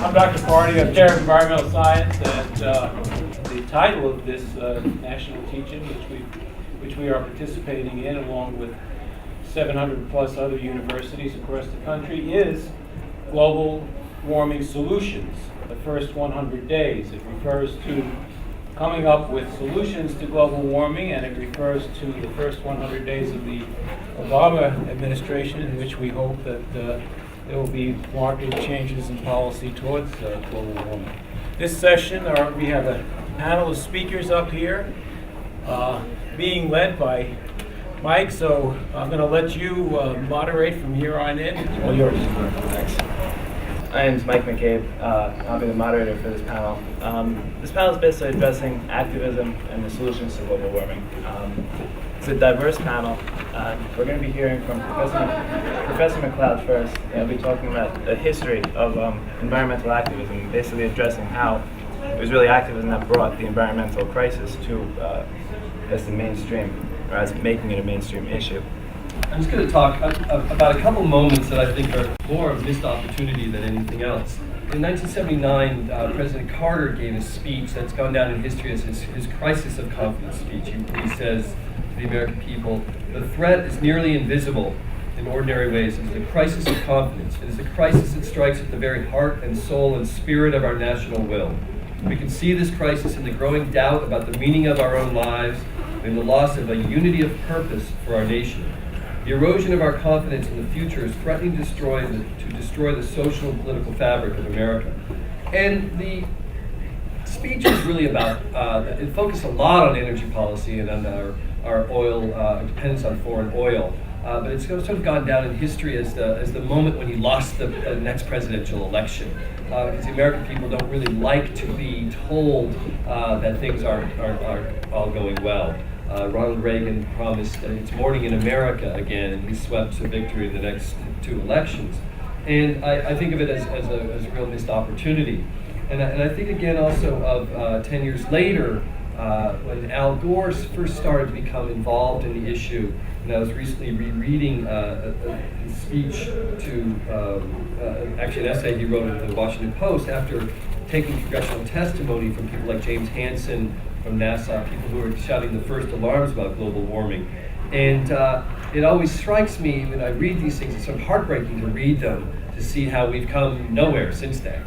I'm Dr. Party. I'm Chair of Environmental Science, and the title of this national teach-in, which we are participating in, along with 700 plus other universities across the country, is Global Warming Solutions, the first 100 days. It refers to coming up with solutions to global warming, and it refers to the first 100 days of the Obama administration, in which we hope that there will be marked changes in policy towards global warming. This session, we have a panel of speakers up here, being led by Mike, so I'm going to let you moderate from here on in. All yours. Thanks. My name is Mike McCabe. I'll be the moderator for this panel. This panel is basically addressing activism and the solutions to global warming. It's a diverse panel. We're going to be hearing from Professor MacLeod first. He'll be talking about the history of environmental activism, basically addressing how it was really activism that brought the environmental crisis to as the mainstream, or as making it a mainstream issue. I'm just going to talk about a couple moments that I think are more of a missed opportunity than anything else. In 1979, President Carter gave a speech that's gone down in history as his crisis of confidence speech. He says to the American people, "The threat is nearly invisible in ordinary ways. It is a crisis of confidence. It is a crisis that strikes at the very heart and soul and spirit of our national will. We can see this crisis in the growing doubt about the meaning of our own lives and in the loss of a unity of purpose for our nation. The erosion of our confidence in the future is threatening to destroy the social and political fabric of America." And the speech is really about, it focused a lot on energy policy and on our oil, dependence on foreign oil. But it's sort of gone down in history as the moment when he lost the next presidential election. Because the American people don't really like to be told that things are all going well. Ronald Reagan promised it's morning in America again, and he swept to victory in the next two elections. And I think of it as a real missed opportunity. And I think again also of 10 years later, when Al Gore first started to become involved in the issue. And I was recently rereading his speech to, actually an essay he wrote in the Washington Post after taking congressional testimony from people like James Hansen from NASA, people who were shouting the first alarms about global warming. And it always strikes me when I read these things, it's sort of heartbreaking to read them, to see how we've come nowhere since then.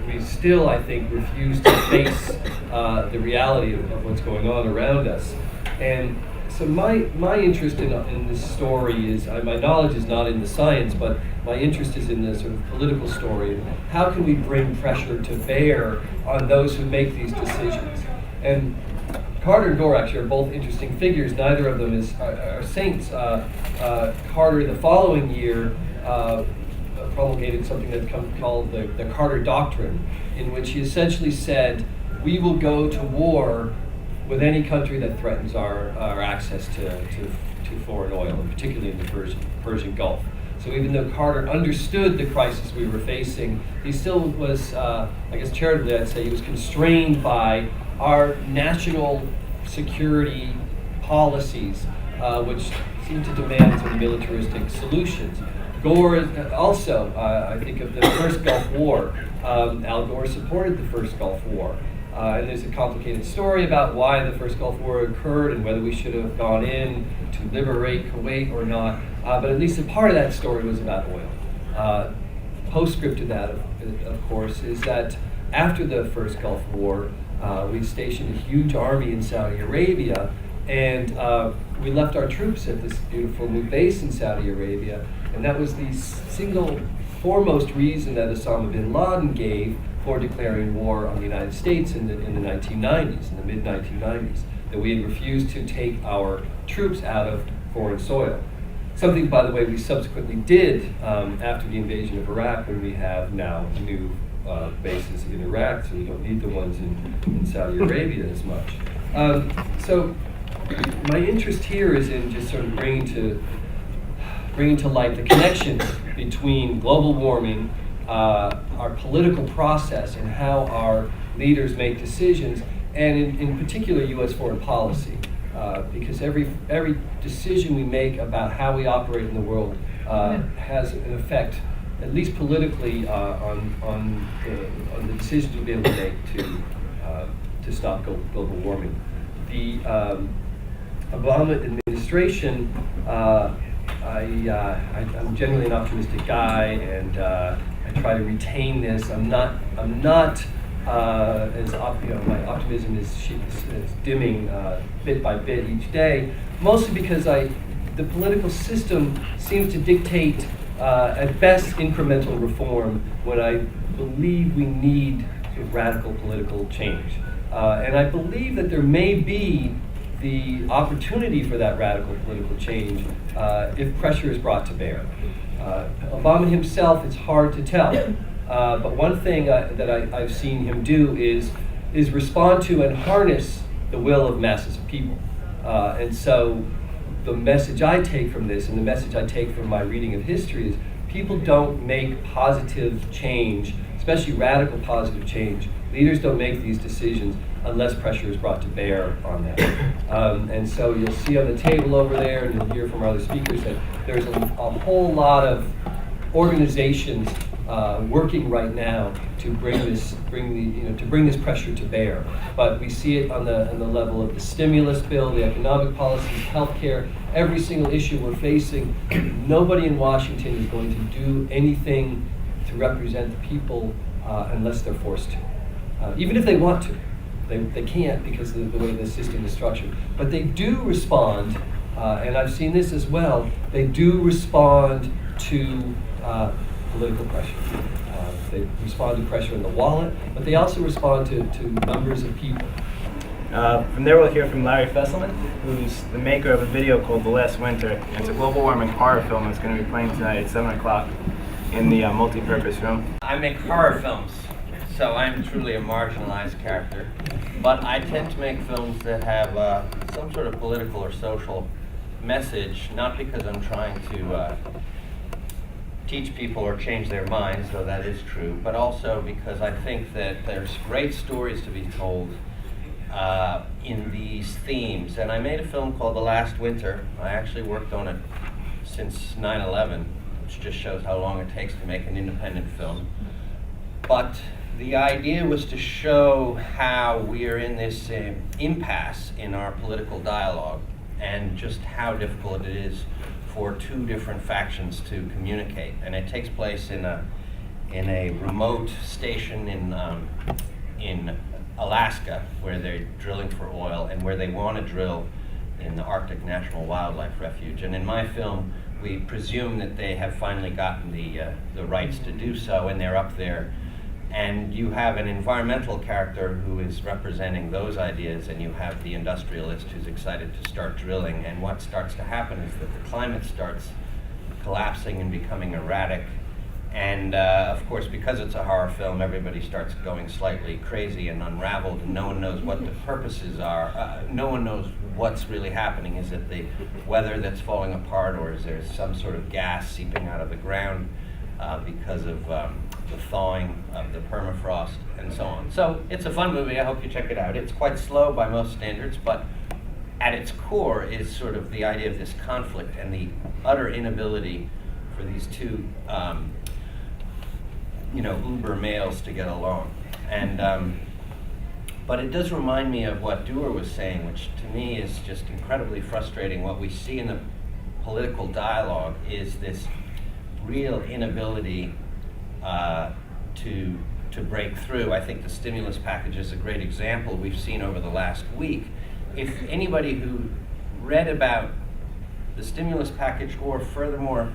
We still, I think, refuse to face the reality of what's going on around us. And so my interest in this story is, my knowledge is not in the science, but my interest is in the sort of political story. How can we bring pressure to bear on those who make these decisions? And Carter and Gore actually are both interesting figures. Neither of them are saints. Carter, the following year, promulgated something that's called the Carter Doctrine, in which he essentially said, we will go to war with any country that threatens our access to foreign oil, and particularly in the Persian Gulf. So even though Carter understood the crisis we were facing, he still was, I guess charitably I'd say, he was constrained by our national security policies, which seem to demand some militaristic solutions. Gore also, I think of the first Gulf War. Al Gore supported the first Gulf War. And there's a complicated story about why the first Gulf War occurred and whether we should have gone in to liberate Kuwait or not. But at least a part of that story was about oil. Postscript to that, of course, is that after the first Gulf War, we stationed a huge army in Saudi Arabia, and we left our troops at this beautiful new base in Saudi Arabia, and that was the single foremost reason that Osama bin Laden gave for declaring war on the United States in the 1990s, in the mid-1990s, that we had refused to take our troops out of foreign soil. Something, by the way, we subsequently did after the invasion of Iraq, when we have now new bases in Iraq, so we don't need the ones in Saudi Arabia as much. So my interest here is in just sort of bringing to light the connections between global warming, our political process, and how our leaders make decisions, and in particular U.S. foreign policy. Because every decision we make about how we operate in the world has an effect at least politically, on the decisions we'll be able to make to stop global warming. The Obama administration, I'm generally an optimistic guy, and I try to retain this. I'm not my optimism is dimming bit by bit each day, mostly because the political system seems to dictate at best incremental reform when I believe we need sort of radical political change. And I believe that there may be the opportunity for that radical political change if pressure is brought to bear. Obama himself, it's hard to tell. But one thing that I've seen him do is respond to and harness the will of masses of people. And so the message I take from this, and the message I take from my reading of history, is people don't make positive change, especially radical positive change. Leaders don't make these decisions unless pressure is brought to bear on them. And so you'll see on the table over there, and you'll hear from our other speakers, that there's a whole lot of organizations working right now to bring this pressure to bear. But we see it on the level of the stimulus bill, the economic policies, healthcare, every single issue we're facing. Nobody in Washington is going to do anything to represent the people unless they're forced to. Even if they want to, they can't because of the way the system is structured. But they do respond, and I've seen this as well. They do respond to political pressure. They respond to pressure in the wallet, but they also respond to numbers of people. From there, we'll hear from Larry Fessenden, who's the maker of a video called The Last Winter. It's a global warming horror film that's going to be playing tonight at 7 o'clock in the multi-purpose room. I make horror films, so I'm truly a marginalized character. But I tend to make films that have some sort of political or social message, not because I'm trying to teach people or change their minds, though that is true, but also because I think that there's great stories to be told in these themes. And I made a film called The Last Winter. I actually worked on it since 9/11, which just shows how long it takes to make an independent film. But the idea was to show how we are in this impasse in our political dialogue, and just how difficult it is for two different factions to communicate. And it takes place in a remote station in Alaska, where they're drilling for oil and where they want to drill in the Arctic National Wildlife Refuge. And in my film, we presume that they have finally gotten the rights to do so, and they're up there. And you have an environmental character who is representing those ideas, and you have the industrialist who's excited to start drilling. And what starts to happen is that the climate starts collapsing and becoming erratic. And of course, because it's a horror film, everybody starts going slightly crazy and unraveled, and no one knows what the purposes are. No one knows what's really happening. Is it the weather that's falling apart, or is there some sort of gas seeping out of the ground because of the thawing of the permafrost and so on? So it's a fun movie. I hope you check it out. It's quite slow by most standards, but at its core is sort of the idea of this conflict and the utter inability for these two uber males to get along. And but it does remind me of what Dewar was saying, which to me is just incredibly frustrating. What we see in the political dialogue is this real inability to break through. I think the stimulus package is a great example we've seen over the last week. If anybody who read about the stimulus package, or furthermore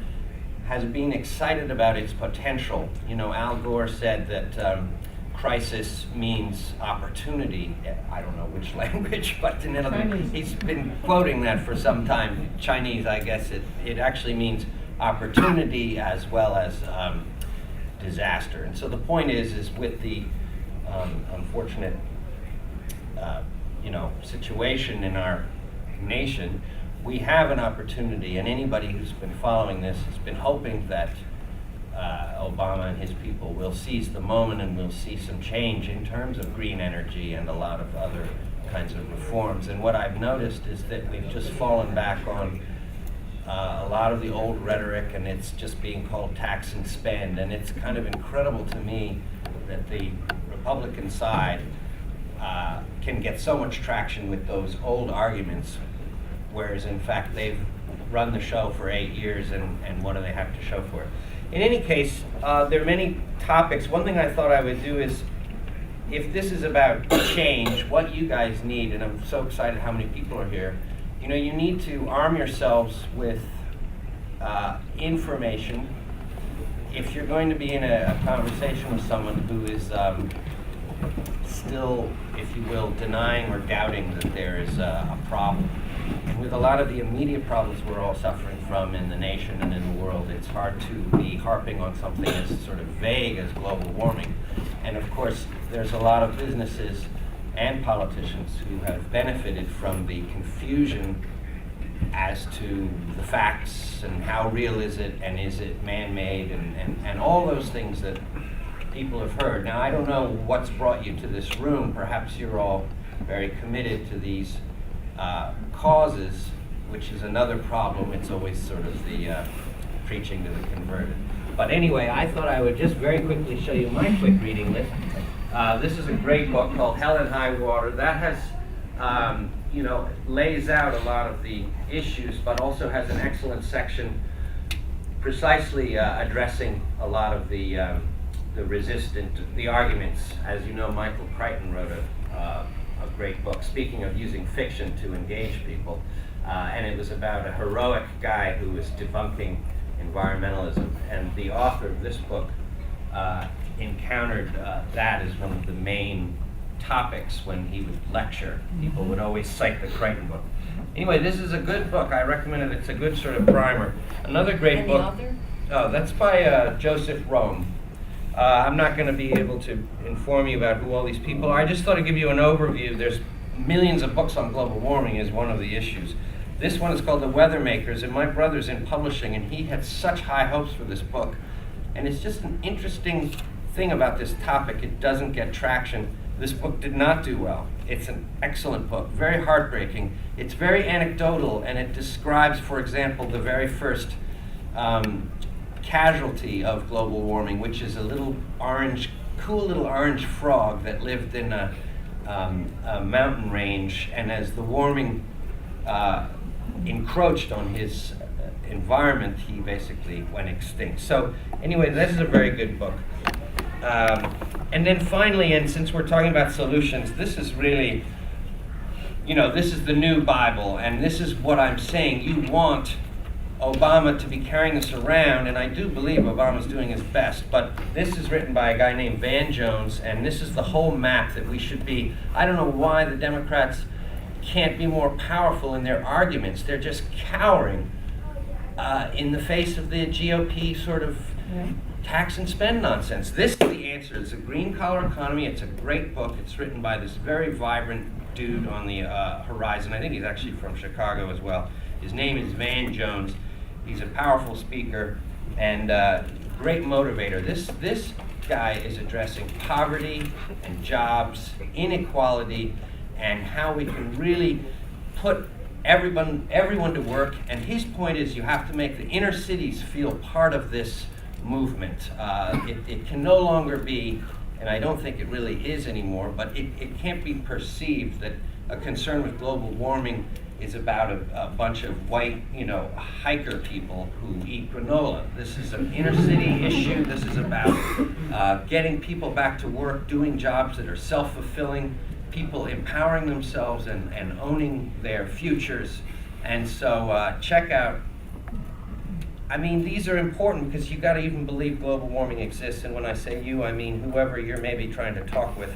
has been excited about its potential, Al Gore said that crisis means opportunity. I don't know which language, but he's been quoting that for some time. Chinese, I guess. It actually means opportunity as well as disaster. And so the point is with the unfortunate situation in our nation, we have an opportunity, and anybody who's been following this has been hoping that Obama and his people will seize the moment and we'll see some change in terms of green energy and a lot of other kinds of reforms. And what I've noticed is that we've just fallen back on a lot of the old rhetoric, and it's just being called tax and spend. And it's kind of incredible to me that the Republican side can get so much traction with those old arguments, whereas in fact they've run the show for 8 years, and what do they have to show for it? In any case, there are many topics. One thing I thought I would do is, if this is about change, what you guys need, and I'm so excited how many people are here, you know, you need to arm yourselves with information. If you're going to be in a conversation with someone who is still, if you will, denying or doubting that there is a problem, and with a lot of the immediate problems we're all suffering from in the nation and in the world, it's hard to be harping on something as sort of vague as global warming. And of course, there's a lot of businesses and politicians who have benefited from the confusion as to the facts and how real is it, and is it man-made, and all those things that people have heard. Now, I don't know what's brought you to this room. Perhaps you're all very committed to these causes, which is another problem. It's always sort of the preaching to the converted. But anyway, I thought I would just very quickly show you my quick reading list. This is a great book called Hell and High Water. That has, lays out a lot of the issues, but also has an excellent section precisely addressing a lot of the arguments. As you know, Michael Crichton wrote a great book, speaking of using fiction to engage people, and it was about a heroic guy who was debunking environmentalism, and the author of this book encountered that as one of the main topics when he would lecture. People would always cite the Crichton book. Anyway, this is a good book. I recommend it. It's a good sort of primer. Another great And book. the author? Oh, that's by Joseph Rome. I'm not going to be able to inform you about who all these people are. I just thought I'd give you an overview. There's millions of books on global warming is one of the issues. This one is called The Weather Makers, and my brother's in publishing, and he had such high hopes for this book. And it's just an interesting thing about this topic. It doesn't get traction. This book did not do well. It's an excellent book, very heartbreaking. It's very anecdotal, and it describes, for example, the very first casualty of global warming, which is a little cool little orange frog that lived in a mountain range, and as the warming encroached on his environment, he basically went extinct. So anyway, this is a very good book. And then finally, and since we're talking about solutions, this is really, this is the new Bible, and this is what I'm saying. You want Obama to be carrying this around, and I do believe Obama's doing his best, but this is written by a guy named Van Jones, and this is the whole map that we should be. I don't know why the Democrats can't be more powerful in their arguments. They're just cowering in the face of the GOP sort of tax and spend nonsense. This is the answer. It's a green collar economy. It's a great book. It's written by this very vibrant dude on the horizon. I think he's actually from Chicago as well. His name is Van Jones. He's a powerful speaker and great motivator. This guy is addressing poverty and jobs, inequality, and how we can really put everyone to work. And his point is you have to make the inner cities feel part of this movement. It can no longer be, and I don't think it really is anymore, but it can't be perceived that a concern with global warming is about a bunch of white, hiker people who eat granola. This is an inner city issue. This is about getting people back to work, doing jobs that are self-fulfilling, people empowering themselves and owning their futures. And so check out, these are important because you got to even believe global warming exists. And when I say you, I mean whoever you're maybe trying to talk with.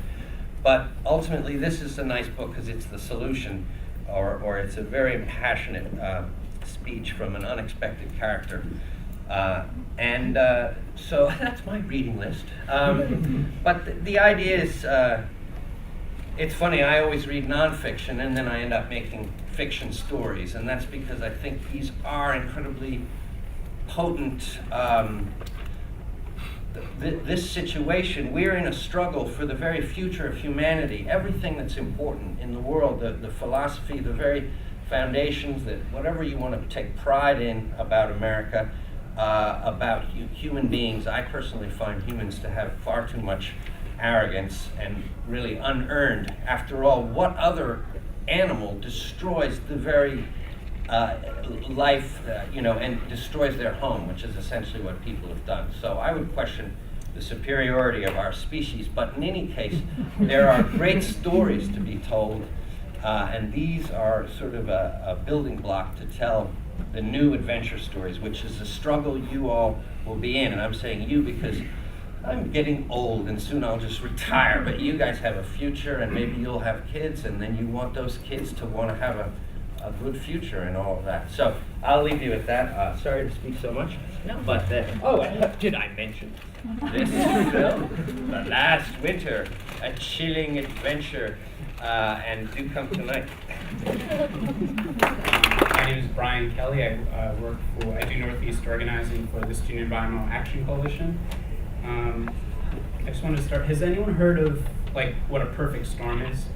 But ultimately, this is a nice book because it's the solution, or it's a very passionate speech from an unexpected character. So that's my reading list. But the idea is, it's funny, I always read nonfiction and then I end up making fiction stories. And that's because I think these are incredibly potent. This situation, we're in a struggle for the very future of humanity. Everything that's important in the world, the philosophy, the very foundations, that whatever you want to take pride in about America, about human beings. I personally find humans to have far too much arrogance and really unearned. After all, what other animal destroys the very life, and destroys their home, which is essentially what people have done. So I would question the superiority of our species, but in any case, there are great stories to be told, and these are sort of a building block to tell the new adventure stories, which is a struggle you all will be in. And I'm saying you because I'm getting old and soon I'll just retire, but you guys have a future, and maybe you'll have kids, and then you want those kids to want to have a good future and all of that. So I'll leave you with that. Sorry to speak so much. No. But did I mention this film? The Last Winter, a chilling adventure, and do come tonight. My name is Brian Kelly. I do Northeast organizing for the Student Environmental Action Coalition. I just wanted to start. Has anyone heard of what a perfect storm is?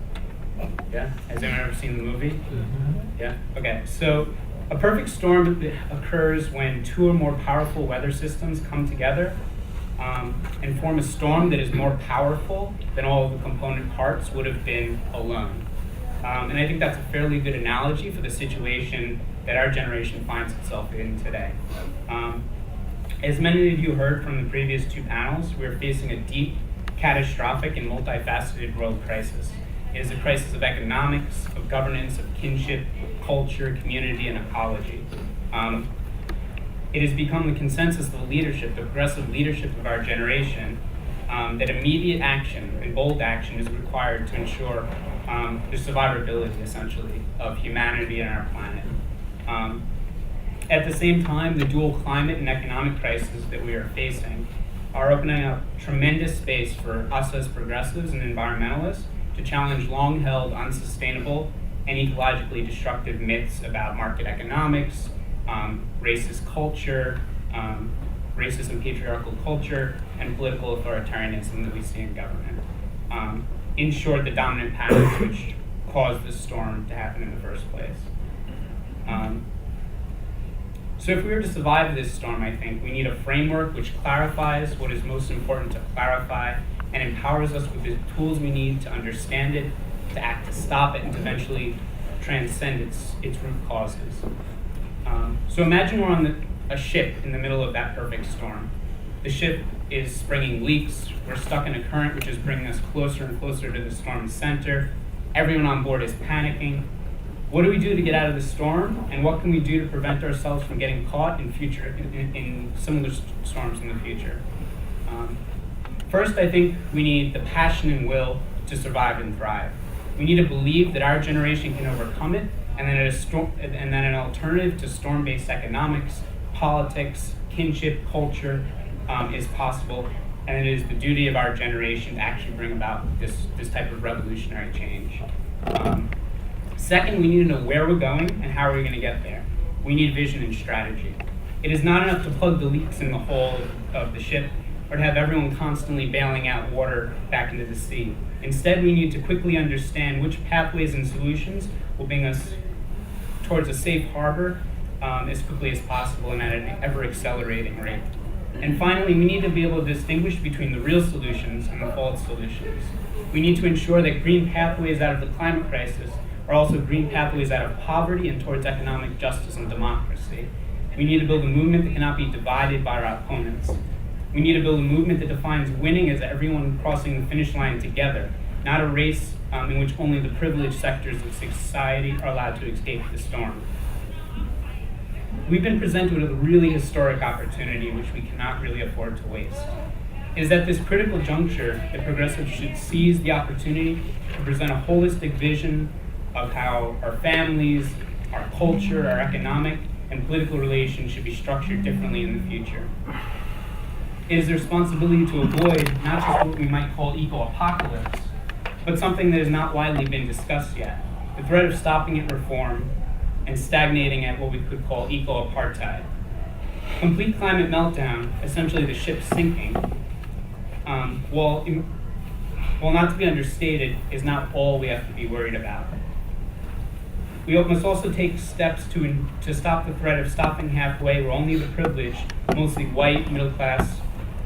Yeah? Has anyone ever seen the movie? Yeah? Okay. So a perfect storm occurs when two or more powerful weather systems come together and form a storm that is more powerful than all of the component parts would have been alone. And I think that's a fairly good analogy for the situation that our generation finds itself in today. As many of you heard from the previous two panels, we're facing a deep, catastrophic, and multifaceted world crisis. It is a crisis of economics, of governance, of kinship, culture, community, and ecology. It has become the consensus of the leadership, the progressive leadership of our generation, that immediate action and bold action is required to ensure the survivability, essentially, of humanity and our planet. At the same time, the dual climate and economic crises that we are facing are opening up tremendous space for us as progressives and environmentalists to challenge long-held, unsustainable, and ecologically destructive myths about market economics, racist culture, racist and patriarchal culture, and political authoritarianism that we see in government. In short, the dominant patterns which caused this storm to happen in the first place. So if we were to survive this storm, I think we need a framework which clarifies what is most important to clarify and empowers us with the tools we need to understand it, to act to stop it, and to eventually transcend its root causes. So imagine we're on a ship in the middle of that perfect storm. The ship is springing leaks. We're stuck in a current which is bringing us closer and closer to the storm's center. Everyone on board is panicking. What do we do to get out of the storm, and what can we do to prevent ourselves from getting caught in similar storms in the future? First, I think we need the passion and will to survive and thrive. We need to believe that our generation can overcome it, and that an alternative to storm-based economics, politics, kinship, culture is possible, and it is the duty of our generation to actually bring about this type of revolutionary change. Second, we need to know where we're going and how we're going to get there. We need vision and strategy. It is not enough to plug the leaks in the hull of the ship or to have everyone constantly bailing out water back into the sea. Instead, we need to quickly understand which pathways and solutions will bring us towards a safe harbor as quickly as possible and at an ever-accelerating rate. And finally, we need to be able to distinguish between the real solutions and the false solutions. We need to ensure that green pathways out of the climate crisis are also green pathways out of poverty and towards economic justice and democracy. We need to build a movement that cannot be divided by our opponents. We need to build a movement that defines winning as everyone crossing the finish line together, not a race in which only the privileged sectors of society are allowed to escape the storm. We've been presented with a really historic opportunity which we cannot really afford to waste. It is at this critical juncture that progressives should seize the opportunity to present a holistic vision of how our families, our culture, our economic, and political relations should be structured differently in the future. It is a responsibility to avoid not just what we might call eco-apocalypse, but something that has not widely been discussed yet, the threat of stopping at reform and stagnating at what we could call eco-apartheid. Complete climate meltdown, essentially the ship sinking, while not to be understated, is not all we have to be worried about. We must also take steps to stop the threat of stopping halfway, where only the privileged, mostly white, middle-class,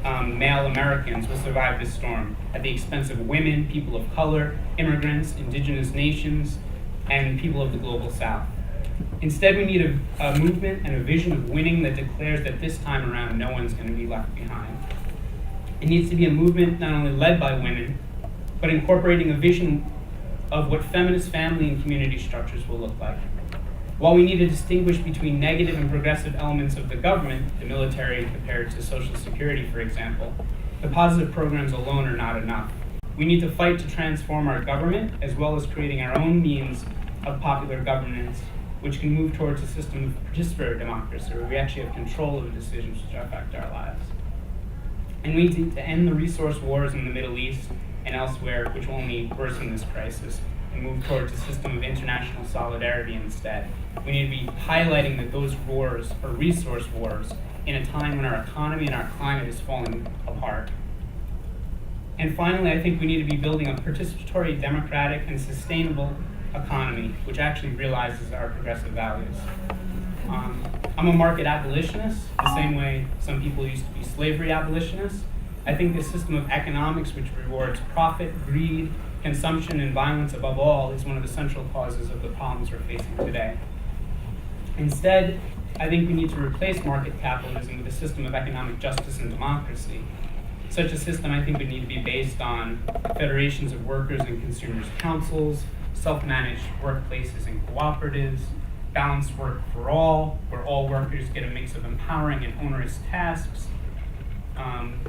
male Americans will survive this storm, at the expense of women, people of color, immigrants, indigenous nations, and people of the global South. Instead, we need a movement and a vision of winning that declares that this time around, no one's going to be left behind. It needs to be a movement not only led by women, but incorporating a vision of what feminist family and community structures will look like. While we need to distinguish between negative and progressive elements of the government, the military compared to Social Security, for example, the positive programs alone are not enough. We need to fight to transform our government, as well as creating our own means of popular governance, which can move towards a system of participatory democracy, where we actually have control of the decisions which affect our lives. And we need to end the resource wars in the Middle East and elsewhere, which will only worsen this crisis, and move towards a system of international solidarity instead. We need to be highlighting that those wars are resource wars in a time when our economy and our climate is falling apart. And finally, I think we need to be building a participatory, democratic, and sustainable economy, which actually realizes our progressive values. I'm a market abolitionist, the same way some people used to be slavery abolitionists. I think this system of economics, which rewards profit, greed, consumption, and violence above all, is one of the central causes of the problems we're facing today. Instead, I think we need to replace market capitalism with a system of economic justice and democracy. Such a system, I think, would need to be based on federations of workers and consumers' councils, self-managed workplaces and cooperatives, balanced work for all, where all workers get a mix of empowering and onerous tasks,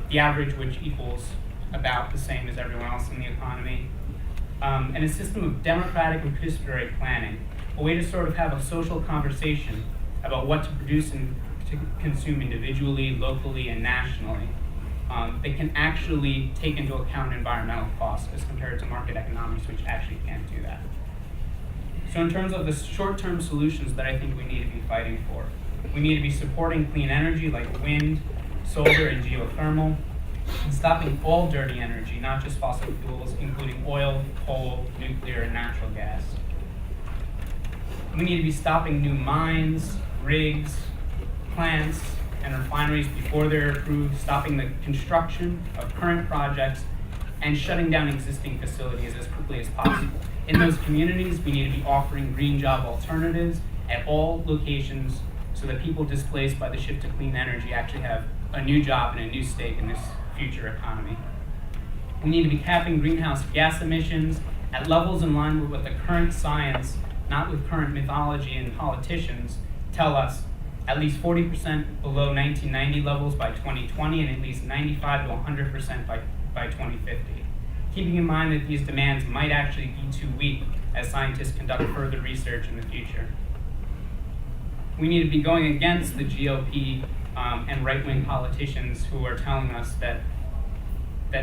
the average which equals about the same as everyone else in the economy, and a system of democratic and participatory planning, a way to sort of have a social conversation about what to produce and to consume individually, locally, and nationally, that can actually take into account environmental costs as compared to market economics, which actually can't do that. So in terms of the short-term solutions that I think we need to be fighting for, we need to be supporting clean energy like wind, solar, and geothermal, and stopping all dirty energy, not just fossil fuels, including oil, coal, nuclear, and natural gas. We need to be stopping new mines, rigs, plants, and refineries before they're approved, stopping the construction of current projects, and shutting down existing facilities as quickly as possible. In those communities, we need to be offering green job alternatives at all locations so that people displaced by the shift to clean energy actually have a new job and a new stake in this future economy. We need to be capping greenhouse gas emissions at levels in line with what the current science, not with current mythology and politicians, tell us, at least 40% below 1990 levels by 2020 and at least 95 to 100% by 2050. Keeping in mind that these demands might actually be too weak as scientists conduct further research in the future. We need to be going against the GOP and right-wing politicians who are telling us that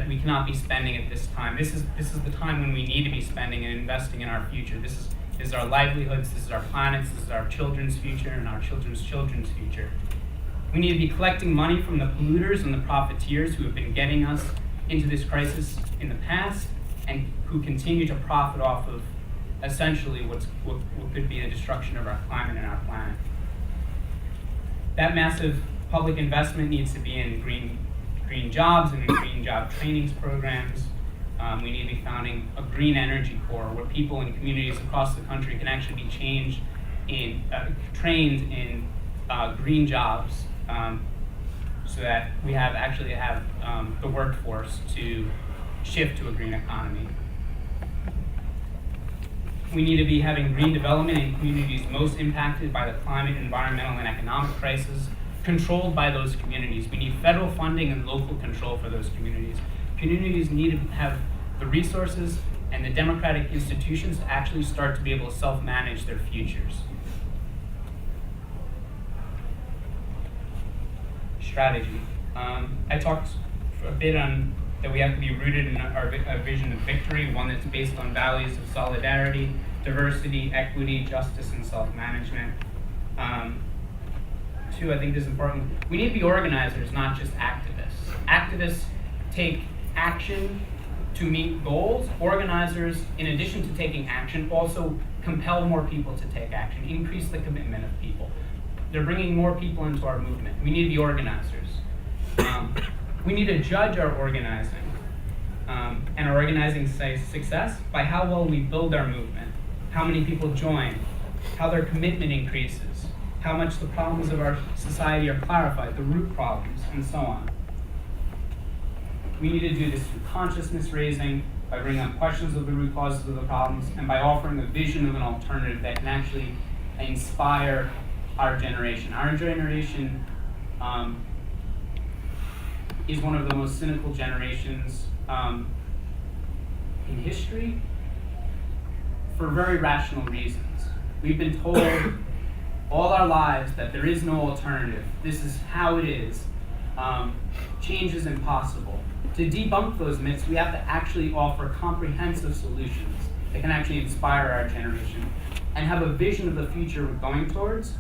we cannot be spending at this time. This is the time when we need to be spending and investing in our future. This is our livelihoods, this is our planets, this is our children's future and our children's children's future. We need to be collecting money from the polluters and the profiteers who have been getting us into this crisis in the past and who continue to profit off of essentially what could be the destruction of our climate and our planet. That massive public investment needs to be in green jobs and in green job trainings programs. We need to be founding a green energy corps where people in communities across the country can actually be trained in green jobs, so that we actually have the workforce to shift to a green economy. We need to be having green development in communities most impacted by the climate, environmental, and economic crisis, controlled by those communities. We need federal funding and local control for those communities. Communities need to have the resources and the democratic institutions to actually start to be able to self-manage their futures. Strategy. I talked a bit on that we have to be rooted in a vision of victory, one that's based on values of solidarity, diversity, equity, justice, and self-management. Two, I think this is important. We need to be organizers, not just activists. Activists take action to meet goals. Organizers, in addition to taking action, also compel more people to take action, increase the commitment of people. They're bringing more people into our movement. We need to be organizers. We need to judge our organizing and our organizing success by how well we build our movement, how many people join, how their commitment increases, how much the problems of our society are clarified, the root problems, and so on. We need to do this through consciousness raising, by bringing up questions of the root causes of the problems, and by offering a vision of an alternative that can actually inspire our generation. Our generation is one of the most cynical generations in history for very rational reasons. We've been told all our lives that there is no alternative. This is how it is. Change is impossible. To debunk those myths, we have to actually offer comprehensive solutions that can actually inspire our generation and have a vision of the future we're going towards.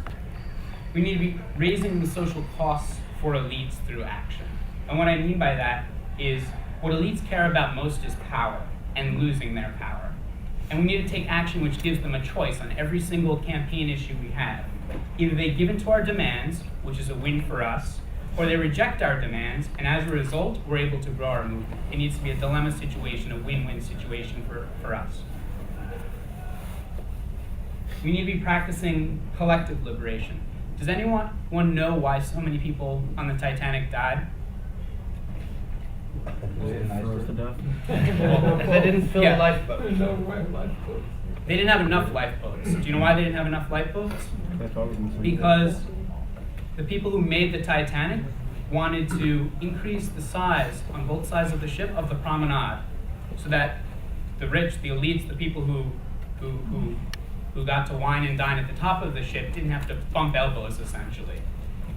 We need to be raising the social costs for elites through action. And what I mean by that is what elites care about most is power and losing their power. And we need to take action which gives them a choice on every single campaign issue we have. Either they give in to our demands, which is a win for us, or they reject our demands, and as a result, we're able to grow our movement. It needs to be a dilemma situation, a win-win situation for us. We need to be practicing collective liberation. Does anyone know why so many people on the Titanic died? They didn't fill Yeah. the lifeboat. They didn't have enough lifeboats. Do you know why they didn't have enough lifeboats? Because the people who made the Titanic wanted to increase the size on both sides of the ship of the promenade, so that the rich, the elites, the people who got to wine and dine at the top of the ship didn't have to bump elbows, essentially.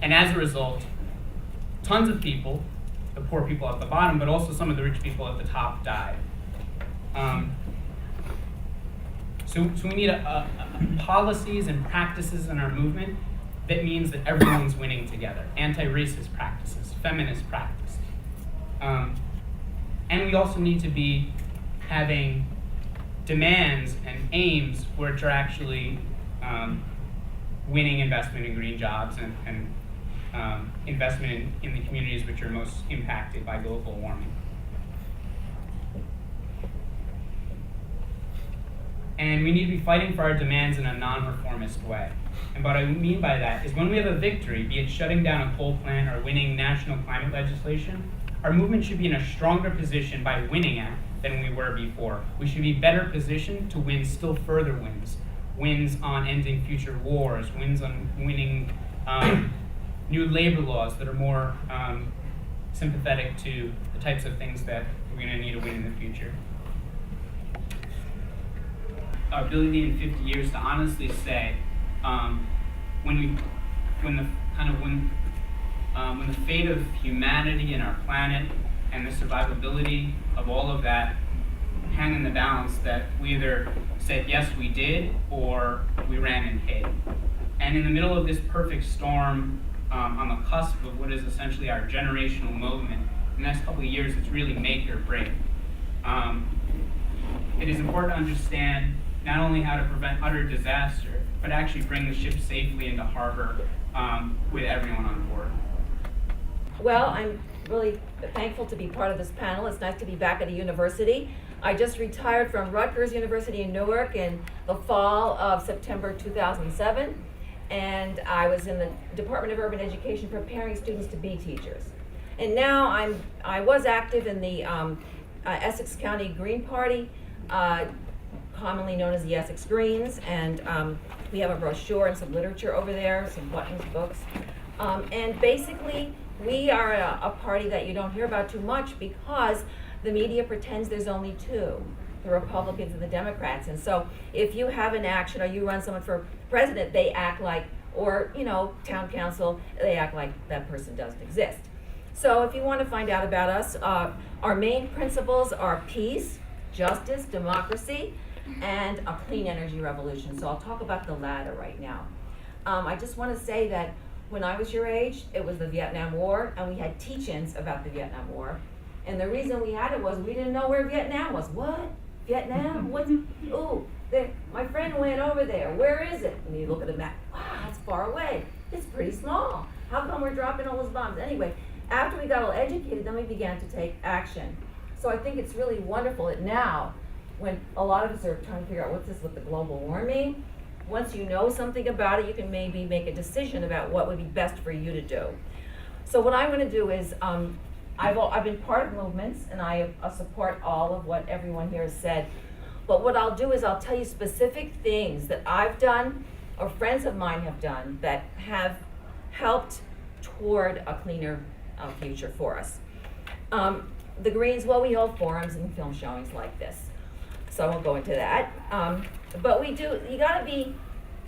And as a result, tons of people, the poor people at the bottom, but also some of the rich people at the top, died. So we need policies and practices in our movement that means that everyone's winning together. Anti-racist practices, feminist practices. And we also need to be having demands and aims which are actually winning investment in green jobs and investment in the communities which are most impacted by global warming. And we need to be fighting for our demands in a non-reformist way. And what I mean by that is when we have a victory, be it shutting down a coal plant or winning national climate legislation, our movement should be in a stronger position by winning it than we were before. We should be better positioned to win still further wins. Wins on ending future wars, wins on winning new labor laws that are more sympathetic to the types of things that we're going to need to win in the future. Our ability in 50 years to honestly say, when the fate of humanity and our planet and the survivability of all of that hang in the balance, that we either said yes we did or we ran and hid. And in the middle of this perfect storm, on the cusp of what is essentially our generational movement, in the next couple of years it's really make or break. It is important to understand not only how to prevent utter disaster, but actually bring the ship safely into harbor with everyone on board. Well, I'm really thankful to be part of this panel. It's nice to be back at a university. I just retired from Rutgers University in Newark in the fall of September 2007, and I was in the Department of Urban Education preparing students to be teachers. And now I was active in the Essex County Green Party, commonly known as the Essex Greens, and we have a brochure and some literature over there, some buttons, books. And basically, we are a party that you don't hear about too much because the media pretends there's only two, the Republicans and the Democrats. And so if you have an action or you run someone for president, they act like, or town council, they act like that person doesn't exist. So if you want to find out about us, our main principles are peace, justice, democracy, and a clean energy revolution. So I'll talk about the latter right now. I just want to say that when I was your age, it was the Vietnam War, and we had teach-ins about the Vietnam War. And the reason we had it was we didn't know where Vietnam was. What? Vietnam? What's, ooh, my friend went over there. Where is it? And you look at the map. Wow, that's far away. It's pretty small. How come we're dropping all those bombs? Anyway, after we got all educated, then we began to take action. So I think it's really wonderful that now, when a lot of us are trying to figure out what's this with the global warming, once you know something about it, you can maybe make a decision about what would be best for you to do. So what I'm going to do is, I've been part of movements, and I support all of what everyone here has said. But what I'll do is I'll tell you specific things that I've done or friends of mine have done that have helped toward a cleaner future for us. The Greens, well, we hold forums and film showings like this, so I won't go into that. But we do, you gotta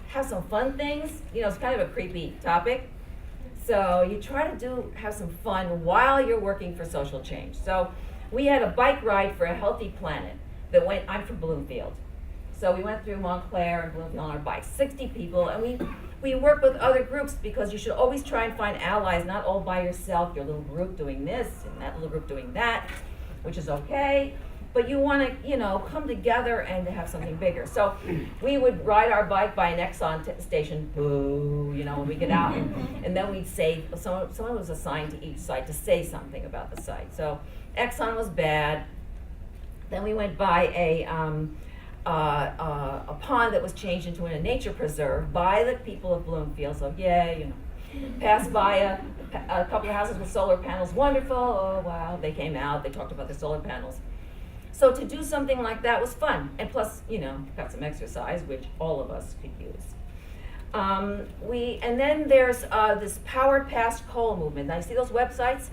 have some fun things. You know, it's kind of a creepy topic. So you try to have some fun while you're working for social change. So we had a bike ride for a healthy planet that I'm from Bloomfield. So we went through Montclair and Bloomfield on our bikes, 60 people, and we work with other groups because you should always try and find allies, not all by yourself, your little group doing this and that little group doing that, which is okay. But you want to, come together and have something bigger. So we would ride our bike by an Exxon station, boo, when we get out, and then we'd say, someone was assigned to each site to say something about the site. So Exxon was bad. Then we went by a pond that was changed into a nature preserve by the people of Bloomfield. So passed by a couple of houses with solar panels. Wonderful. Oh wow, they came out. They talked about the solar panels. So to do something like that was fun, and plus, got some exercise, which all of us could use. And then there's this Power Past Coal movement. Now you see those websites?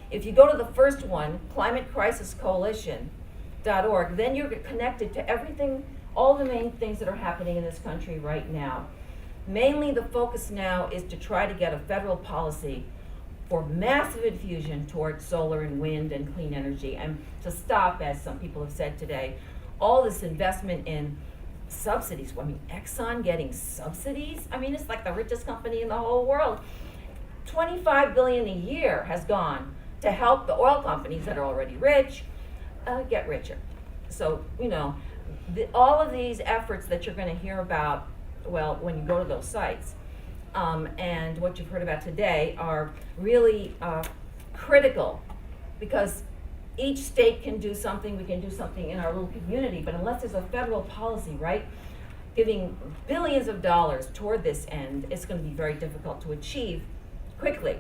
If you go to the first one, climatecrisiscoalition.org, then you're connected to everything, all the main things that are happening in this country right now. Mainly the focus now is to try to get a federal policy for massive infusion towards solar and wind and clean energy, and to stop, as some people have said today, all this investment in subsidies. Exxon getting subsidies? It's like the richest company in the whole world. $25 billion a year has gone to help the oil companies that are already rich get richer. So, all of these efforts that you're going to hear about, when you go to those sites, and what you've heard about today are really critical, because each state can do something, we can do something in our little community, but unless there's a federal policy, right, giving billions of dollars toward this end, it's going to be very difficult to achieve quickly.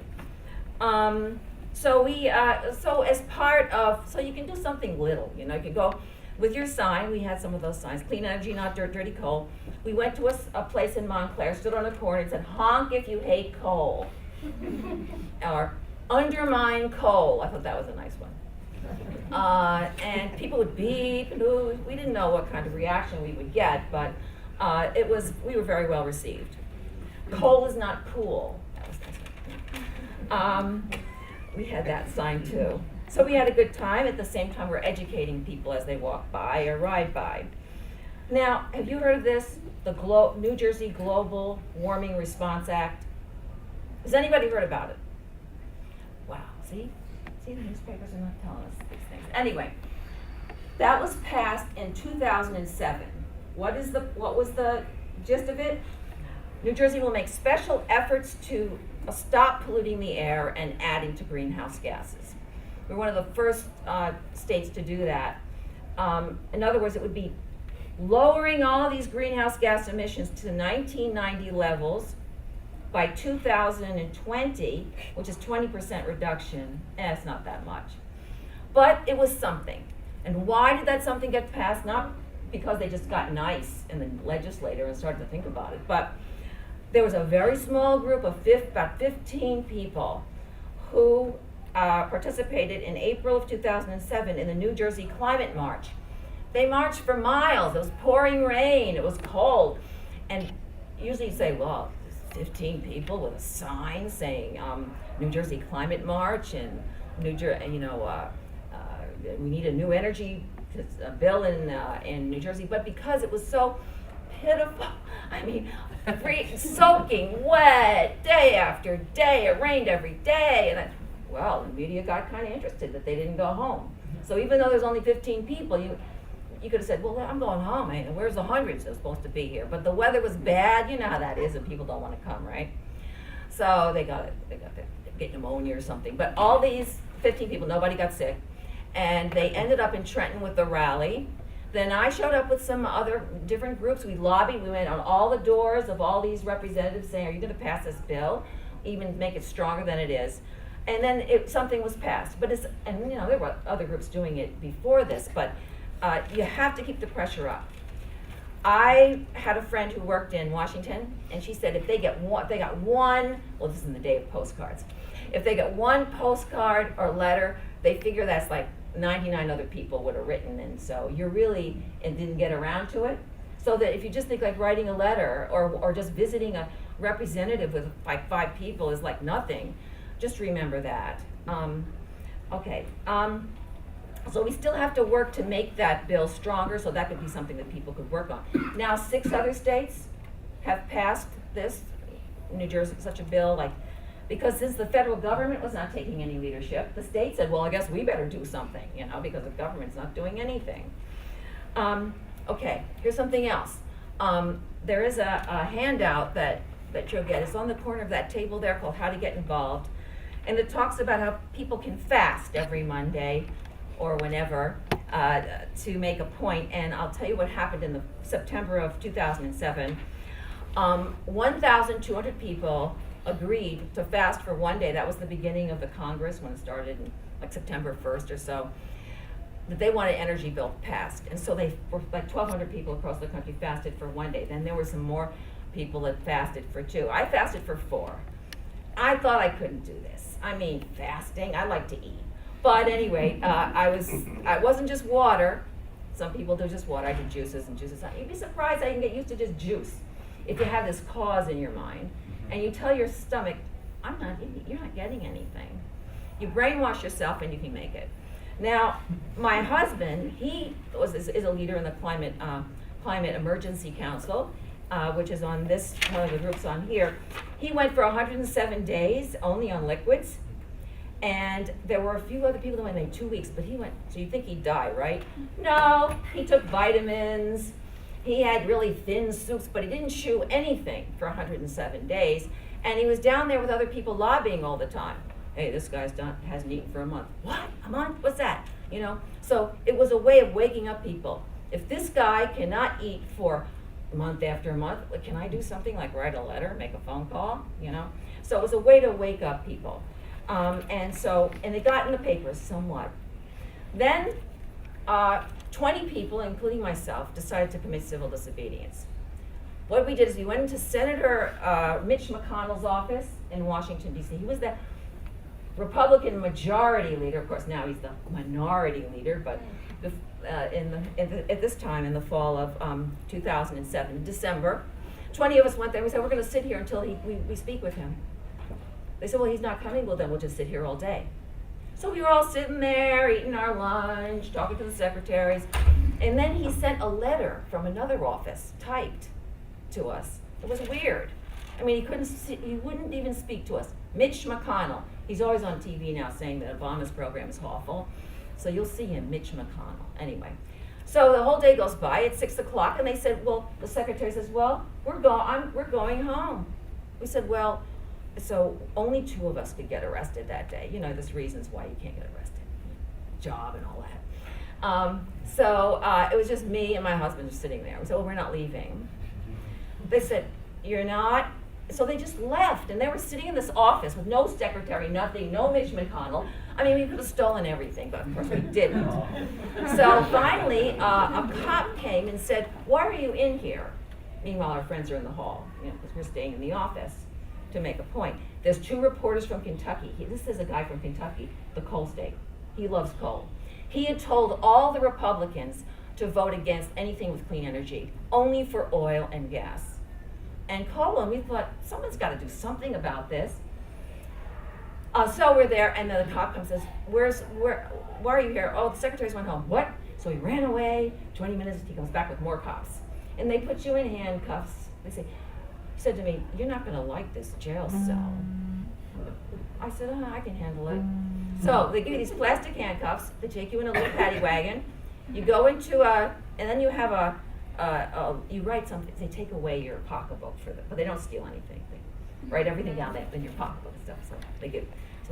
So as part of, so you can do something little, you can go with your sign. We had some of those signs, clean energy, not dirt, dirty coal. We went to a place in Montclair, stood on a corner and said, honk if you hate coal. Or undermine coal. I thought that was a nice one. And people would beep, and we didn't know what kind of reaction we would get, but we were very well received. Coal is not cool. That was nice. We had that sign too. So we had a good time. At the same time, we're educating people as they walk by or ride by. Now, have you heard of this? The New Jersey Global Warming Response Act. Has anybody heard about it? Wow, see, the newspapers are not telling us these things. Anyway, that was passed in 2007. What was the gist of it? New Jersey will make special efforts to stop polluting the air and adding to greenhouse gases. We're one of the first states to do that. In other words, it would be lowering all of these greenhouse gas emissions to 1990 levels by 2020, which is 20% reduction. It's not that much. But it was something. And why did that something get passed? Not because they just got nice in the legislature and started to think about it, but there was a very small group of about 15 people who participated in April of 2007 in the New Jersey Climate March. They marched for miles. It was pouring rain. It was cold. And usually you say, well, 15 people with a sign saying New Jersey Climate March and we need a new energy bill in New Jersey. But because it was so pitiful, soaking wet day after day, it rained every day, and the media got kind of interested that they didn't go home. So even though there's only 15 people, you could have said, well, I'm going home, and where's the hundreds that are supposed to be here? But the weather was bad, you know how that is, and people don't want to come, right? So they get pneumonia or something. But all these 15 people, nobody got sick, and they ended up in Trenton with the rally. Then I showed up with some other different groups. We lobbied, we went on all the doors of all these representatives saying, are you going to pass this bill? Even make it stronger than it is. And then something was passed. But there were other groups doing it before this, but you have to keep the pressure up. I had a friend who worked in Washington, and she said if they got one, well, this is in the day of postcards. If they got one postcard or letter, they figure that's like 99 other people would have written, and so and didn't get around to it. So that if you just think like writing a letter or just visiting a representative with like 5 people is like nothing, just remember that. So we still have to work to make that bill stronger, so that could be something that people could work on. Now 6 other states have passed this, New Jersey, such a bill, because since the federal government was not taking any leadership, the state said, well, I guess we better do something, because the government's not doing anything. Here's something else. There is a handout that you'll get. It's on the corner of that table there called How to Get Involved. And it talks about how people can fast every Monday or whenever to make a point. And I'll tell you what happened in the September of 2007. 1,200 people agreed to fast for one day. That was the beginning of the Congress when it started in like September 1st or so. That they wanted an energy bill passed. And so they were like 1,200 people across the country fasted for one day. Then there were some more people that fasted for 2. I fasted for 4. I thought I couldn't do this. I mean, fasting, I like to eat. But anyway, I wasn't just water. Some people do just water. I do juices and juices. You'd be surprised how you can get used to just juice if you have this cause in your mind and you tell your stomach, I'm not eating, you're not getting anything. You brainwash yourself and you can make it. Now, my husband, he is a leader in the Climate Emergency Council, which is on this, one of the groups on here. He went for 107 days only on liquids. And there were a few other people that went maybe 2 weeks, but he went, so you think he'd die, right? No, he took vitamins. He had really thin soups, but he didn't chew anything for 107 days. And he was down there with other people lobbying all the time. Hey, this guy's hasn't eaten for a month. What? A month? What's that? So it was a way of waking up people. If this guy cannot eat for month after month, can I do something like write a letter, make a phone call, So it was a way to wake up people. And it got in the papers somewhat. Then 20 people, including myself, decided to commit civil disobedience. What we did is we went into Senator Mitch McConnell's office in Washington, D.C. He was the Republican majority leader. Of course, now he's the minority leader, but at this time, in the fall of 2007, December, 20 of us went there. We said, we're going to sit here until we speak with him. They said, well, he's not coming. Well, then we'll just sit here all day. So we were all sitting there, eating our lunch, talking to the secretaries. And then he sent a letter from another office, typed, to us. It was weird. I mean, he wouldn't even speak to us. Mitch McConnell. He's always on TV now saying that Obama's program is awful. So you'll see him, Mitch McConnell. Anyway. So the whole day goes by. It's 6 o'clock, and they said, well, the secretary says, well, we're going home. We said, well, so only 2 of us could get arrested that day. There's reasons why you can't get arrested. Job and all that. It was just me and my husband just sitting there. We said, well, we're not leaving. They said, you're not? So they just left, and they were sitting in this office with no secretary, nothing, no Mitch McConnell. I mean, we could have stolen everything, but of course we didn't. So finally, a cop came and said, why are you in here? Meanwhile, our friends are in the hall, because we're staying in the office to make a point. There's 2 reporters from Kentucky. This is a guy from Kentucky, the coal state. He loves coal. He had told all the Republicans to vote against anything with clean energy, only for oil and gas. And coal, and we thought, someone's got to do something about this. So we're there, and then the cop comes and says, why are you here? Oh, the secretaries went home. What? So he ran away. 20 minutes, he comes back with more cops. And they put you in handcuffs. He said to me, you're not going to like this jail cell. I said, I can handle it. So they give you these plastic handcuffs. They take you in a little paddy wagon. You go into and then you have you write something. They take away your pocketbook for them, but they don't steal anything. They write everything down there in your pocketbook and stuff. So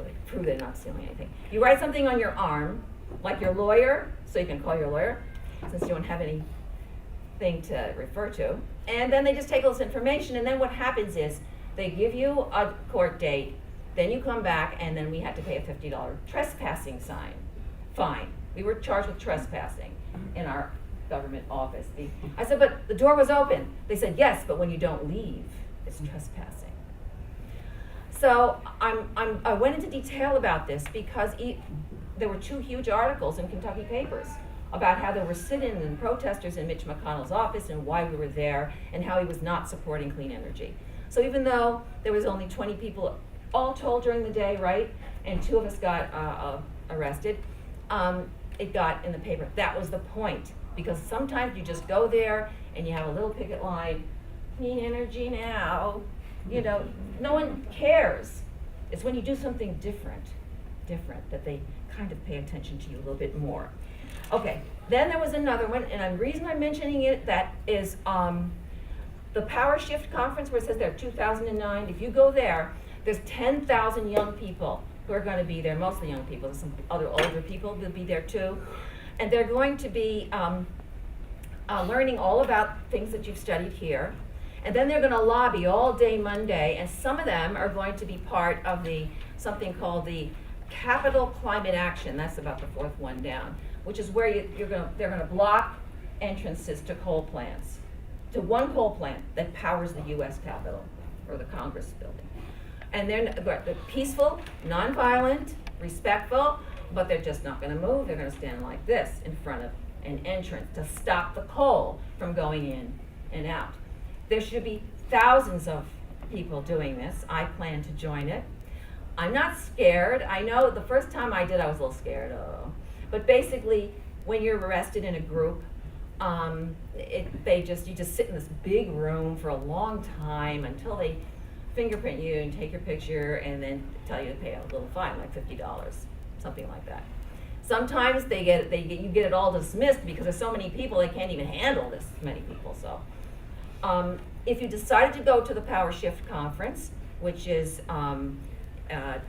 they prove they're not stealing anything. You write something on your arm, like your lawyer, so you can call your lawyer, since you don't have anything to refer to. And then they just take all this information, and then what happens is they give you a court date, then you come back, and then we had to pay a $50 trespassing fine. We were charged with trespassing in our government office. I said, but the door was open. They said, yes, but when you don't leave, it's trespassing. So I went into detail about this because there were 2 huge articles in Kentucky papers about how there were sit-ins and protesters in Mitch McConnell's office and why we were there and how he was not supporting clean energy. So even though there was only 20 people all told during the day, right, and 2 of us got arrested, it got in the paper. That was the point, because sometimes you just go there and you have a little picket line, clean energy now, no one cares. It's when you do something different that they kind of pay attention to you a little bit more. Okay, then there was another one, and the reason I'm mentioning it, that is the Power Shift Conference, where it says there 2009. If you go there, there's 10,000 young people who are going to be there, mostly young people. There's some other older people who will be there too. And they're going to be learning all about things that you've studied here. And then they're going to lobby all day Monday, and some of them are going to be part of something called the Capital Climate Action. That's about the 4th one down, which is where they're going to block entrances to coal plants, to one coal plant that powers the U.S. Capitol or the Congress building. And they're peaceful, nonviolent, respectful, but they're just not going to move. They're going to stand like this in front of an entrance to stop the coal from going in and out. There should be thousands of people doing this. I plan to join it. I'm not scared. I know the first time I did, I was a little scared. But basically, when you're arrested in a group, you just sit in this big room for a long time until they fingerprint you and take your picture and then tell you to pay a little fine, like $50, something like that. Sometimes you get it all dismissed because there's so many people, they can't even handle this many people. So, if you decided to go to the Power Shift Conference, which is what are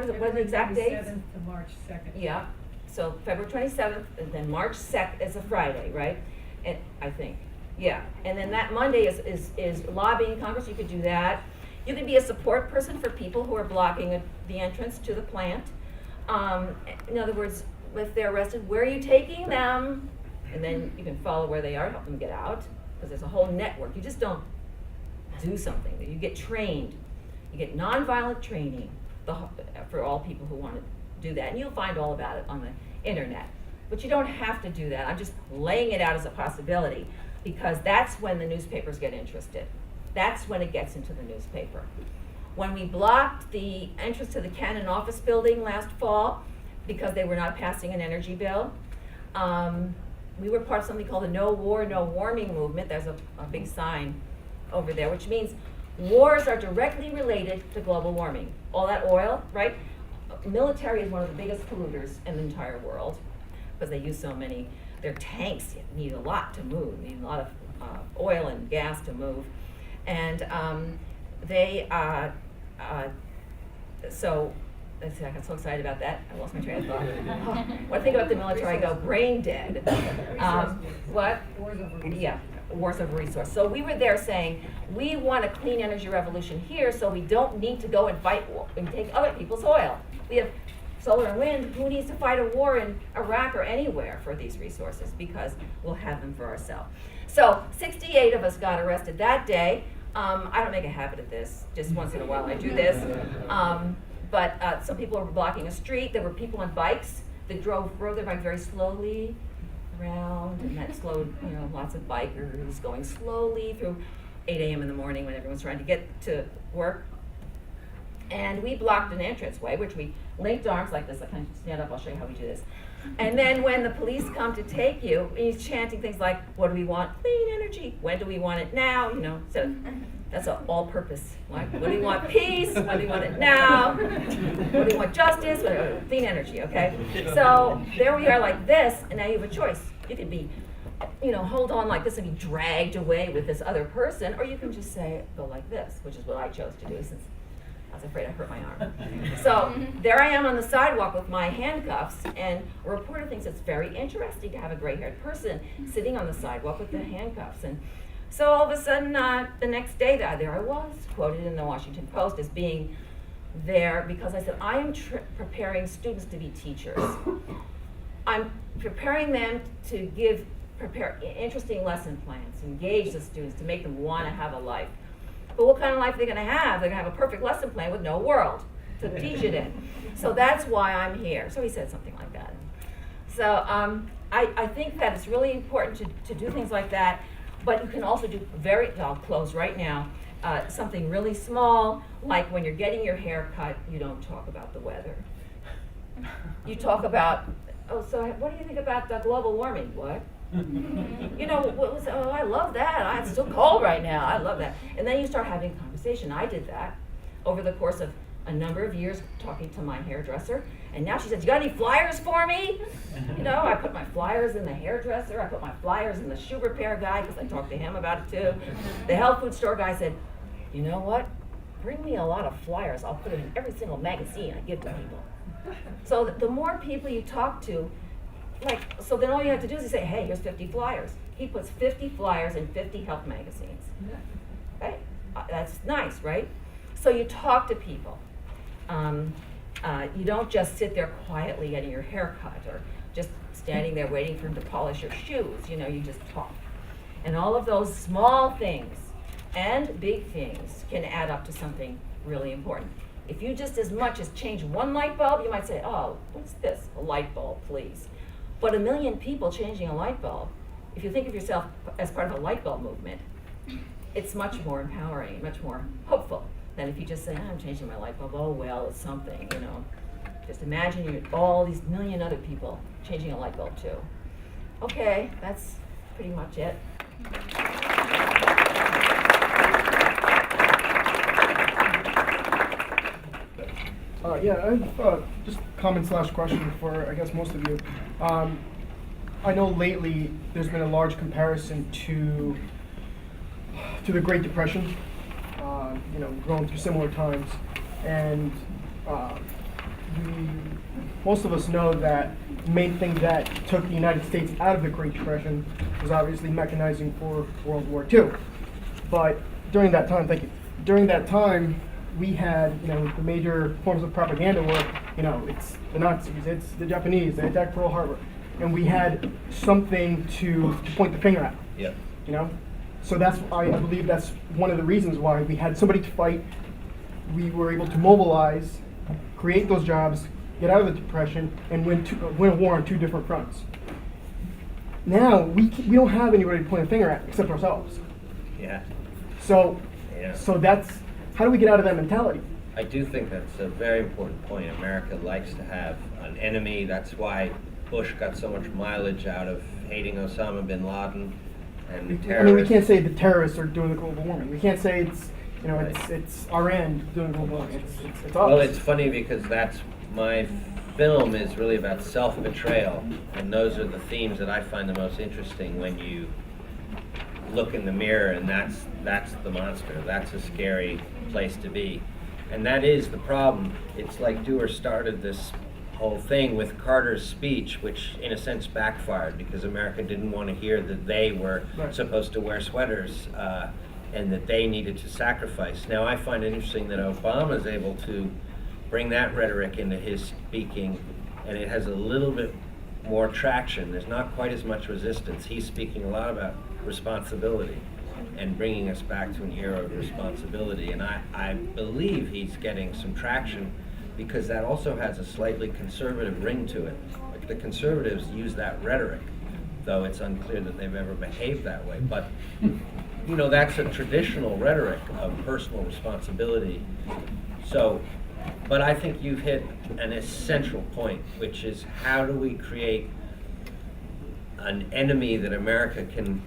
the exact dates? February 27th to March 2nd. Yeah. So February 27th, and then March 2nd is a Friday, right? And I think, yeah. And then that Monday is lobbying Congress. You could do that. You could be a support person for people who are blocking the entrance to the plant. In other words, if they're arrested, where are you taking them? And then you can follow where they are, help them get out, because there's a whole network. You just don't do something. You get trained. You get nonviolent training for all people who want to do that. And you'll find all about it on the internet. But you don't have to do that. I'm just laying it out as a possibility, because that's when the newspapers get interested. That's when it gets into the newspaper. When we blocked the entrance to the Cannon office building last fall because they were not passing an energy bill, we were part of something called the No War, No Warming movement. There's a big sign over there, which means wars are directly related to global warming. All that oil, right? Military is one of the biggest polluters in the entire world because they use so many. Their tanks need a lot to move, need a lot of oil and gas to move. And so let's see, I got so excited about that, I lost my train of thought. When I think about the military, I go brain dead. What? Wars over resources. Yeah, wars over resource. So we were there saying, we want a clean energy revolution here, so we don't need to go and fight and take other people's oil. We have solar and wind. Who needs to fight a war in Iraq or anywhere for these resources? Because we'll have them for ourselves. So 68 of us got arrested that day. I don't make a habit of this. Just once in a while I do this. But some people were blocking a street. There were people on bikes that rode their bike very slowly around, and that slowed, lots of bikers going slowly through 8 a.m. in the morning when everyone's trying to get to work. And we blocked an entranceway, which we linked arms like this. I can stand up, I'll show you how we do this. And then when the police come to take you, he's chanting things like, what do we want? Clean energy. When do we want it? Now, you know. So that's an all-purpose. Like, what do you want? Peace. When do you want it? Now. What do you want? Justice. Clean energy, okay? So there we are like this, and now you have a choice. You could be, you know, hold on like this and be dragged away with this other person, or you can just say, go like this, which is what I chose to do since I was afraid I hurt my arm. So there I am on the sidewalk with my handcuffs, and a reporter thinks it's very interesting to have a gray-haired person sitting on the sidewalk with the handcuffs. And so all of a sudden, the next day, there I was, quoted in the Washington Post as being there because I said, I am preparing students to be teachers. I'm preparing them to prepare interesting lesson plans, engage the students, to make them want to have a life. But what kind of life are they going to have? They're going to have a perfect lesson plan with no world to teach it in. So that's why I'm here. So he said something like that. So I think that it's really important to do things like that, but you can also do I'll close right now, something really small, like when you're getting your hair cut, you don't talk about the weather. You talk about, so what do you think about global warming? What? You know, I love that. It's still cold right now. I love that. And then you start having a conversation. I did that over the course of a number of years, talking to my hairdresser. And now she says, you got any flyers for me? You know, I put my flyers in the hairdresser. I put my flyers in the shoe repair guy, because I talked to him about it too. The health food store guy said, you know what? Bring me a lot of flyers. I'll put them in every single magazine I give to people. So the more people you talk to, so then all you have to do is say, hey, here's 50 flyers. He puts 50 flyers in 50 health magazines. Okay? That's nice, right? So you talk to people. You don't just sit there quietly getting your hair cut or just standing there waiting for him to polish your shoes. You know, you just talk. And all of those small things and big things can add up to something really important. If you just as much as change one light bulb, you might say, oh, what's this? A light bulb, please. But 1 million people changing a light bulb, if you think of yourself as part of a light bulb movement, it's much more empowering, much more hopeful than if you just say, I'm changing my light bulb, oh well, it's something, you know. Just imagine all these 1 million other people changing a light bulb too. Okay, that's pretty much it. Yeah, I have just comment/question for, I guess, most of you. I know lately there's been a large comparison to the Great Depression, you know, going through similar times, and most of us know that the main thing that took the United States out of the Great Depression was obviously mechanizing for World War II. But during that time, we had, you know, the major forms of propaganda were, you know, it's the Nazis, it's the Japanese, they attacked Pearl Harbor, and we had something to point the finger at. Yeah. You know, so I believe that's one of the reasons why we had somebody to fight. We were able to mobilize, create those jobs, get out of the Depression, and win a war on 2 different fronts. Now we don't have anybody to point a finger at except ourselves. Yeah. So that's, how do we get out of that mentality? I do think that's a very important point. America likes to have an enemy. That's why Bush got so much mileage out of hating Osama bin Laden and terrorists. I mean, we can't say the terrorists are doing the global warming. We can't say it's, you know, Right. it's our end doing global warming. It's us. Well, it's funny because my film is really about self-betrayal, and those are the themes that I find the most interesting when you look in the mirror, and that's the monster. That's a scary place to be. And that is the problem. It's like Dewar started this whole thing with Carter's speech, which in a sense backfired because America didn't want to hear that they were supposed to wear sweaters and that they needed to sacrifice. Now I find it interesting that Obama is able to bring that rhetoric into his speaking, and it has a little bit more traction. There's not quite as much resistance. He's speaking a lot about responsibility and bringing us back to an era of responsibility. And I believe he's getting some traction because that also has a slightly conservative ring to it. Like the conservatives use that rhetoric, though it's unclear that they've ever behaved that way. But you know, that's a traditional rhetoric of personal responsibility. So But I think you've hit an essential point, which is how do we create an enemy that America can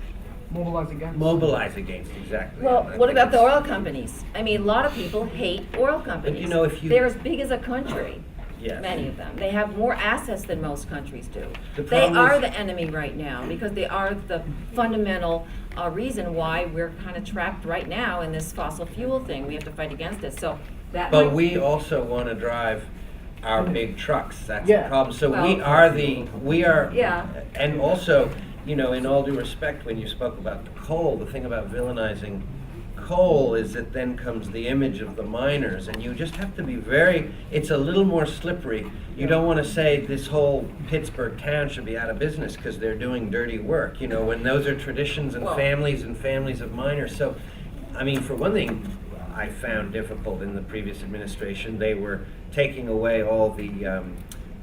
mobilize against, exactly. Well, And I what think about the it's- oil companies? I mean, a lot of people hate oil companies. you know, if you- They're as big as a country, Yes. many of them. They have more assets than most countries do. The They problem are is- the enemy right now because they are the fundamental reason why we're kind of trapped right now in this fossil fuel thing. We have to fight against it. So that But might- we also want to drive our big trucks. That's Yeah. the problem. So Well- we are, Yeah. and also, you know, in all due respect, when you spoke about the coal, the thing about villainizing coal is that then comes the image of the miners, and you just have to be very, it's a little more slippery. You don't want to say this whole Pittsburgh town should be out of business because they're doing dirty work, you know, when those are traditions and Well- families of miners. So, I mean, for one thing, I found difficult in the previous administration, they were taking away all the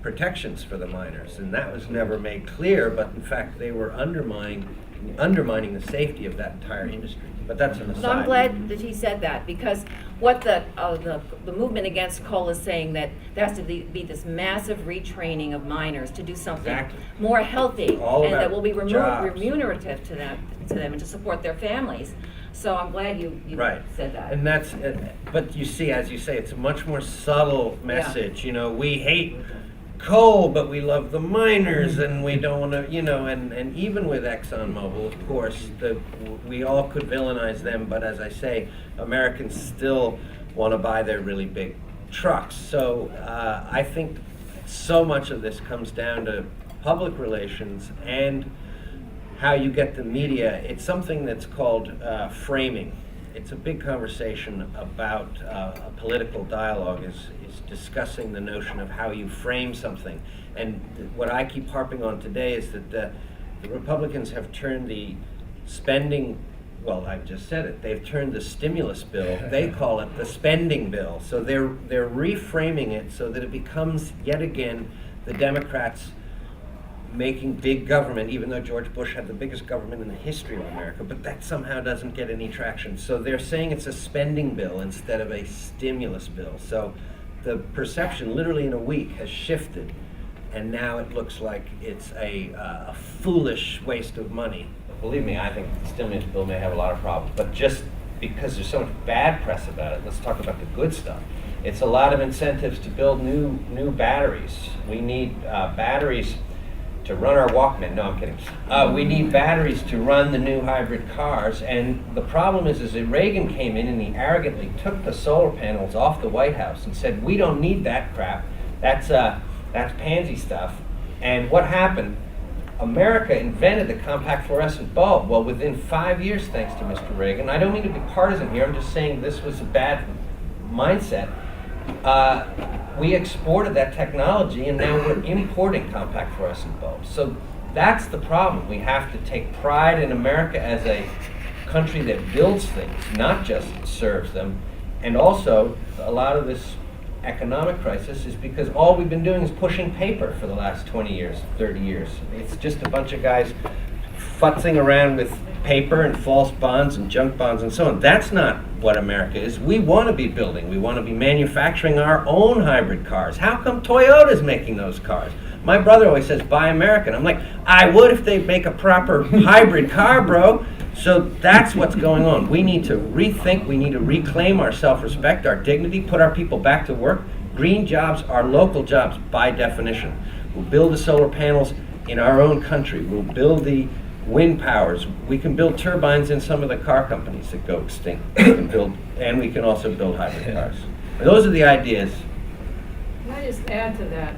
protections for the miners, and that was never made clear, but in fact, they were undermining the safety of that entire industry. But that's an aside. So I'm glad that he said that because what the movement against coal is saying that there has to be this massive retraining of miners to do something Exactly. more healthy All and that about will be jobs. remunerative to them and to support their families. So I'm glad you Right. said that. And that's, but you see, as you say, it's a much more subtle message. You know, we hate coal, but we love the miners, and we don't want to, you know, and even with ExxonMobil, of course, we all could villainize them, but as I say, Americans still want to buy their really big trucks. So I think so much of this comes down to public relations and how you get the media. It's something that's called framing. It's a big conversation about a political dialogue is discussing the notion of how you frame something. And what I keep harping on today is that the Republicans have turned the spending, well, I've just said it, they've turned the stimulus bill, they call it the spending bill. So they're reframing it so that it becomes, yet again, the Democrats making big government, even though George Bush had the biggest government in the history of America, but that somehow doesn't get any traction. So they're saying it's a spending bill instead of a stimulus bill. So the perception, literally in a week, has shifted, and now it looks like it's a foolish waste of money. Believe me, I think the stimulus bill may have a lot of problems, but just because there's so much bad press about it, let's talk about the good stuff. It's a lot of incentives to build new batteries. We need batteries to run our Walkman. No, I'm kidding. We need batteries to run the new hybrid cars. And the problem is that Reagan came in and he arrogantly took the solar panels off the White House and said, we don't need that crap. That's pansy stuff. And what happened? America invented the compact fluorescent bulb. Well, within 5 years, thanks to Mr. Reagan, I don't mean to be partisan here, I'm just saying this was a bad mindset. We exported that technology, and now we're importing compact fluorescent bulbs. So that's the problem. We have to take pride in America as a country that builds things, not just serves them. And also, a lot of this economic crisis is because all we've been doing is pushing paper for the last 20 years, 30 years. It's just a bunch of guys futzing around with paper and false bonds and junk bonds and so on. That's not what America is. We want to be building. We want to be manufacturing our own hybrid cars. How come Toyota's making those cars? My brother always says, buy American. I'm like, I would if they'd make a proper hybrid car, bro. So that's what's going on. We need to rethink. We need to reclaim our self-respect, our dignity, put our people back to work. Green jobs are local jobs by definition. We'll build the solar panels in our own country. We'll build the wind powers. We can build turbines in some of the car companies that go extinct. We can build, and we can also build hybrid cars. And those are the ideas. Can I just add to that?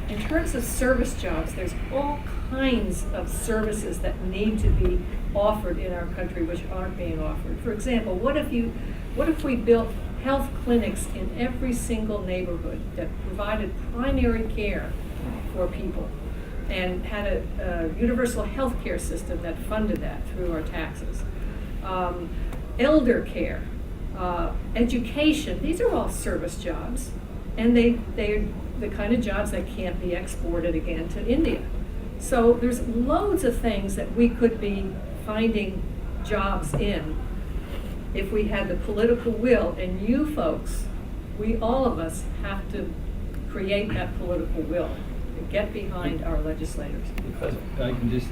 In terms of service jobs, there's all kinds of services that need to be offered in our country which aren't being offered. For example, what if we built health clinics in every single neighborhood that provided primary care for people and had a universal health care system that funded that through our taxes? Elder care, education, these are all service jobs, and they're the kind of jobs that can't be exported again to India. So there's loads of things that we could be finding jobs in if we had the political will, and you folks we, all of us, have to create that political will to get behind our legislators. If I can just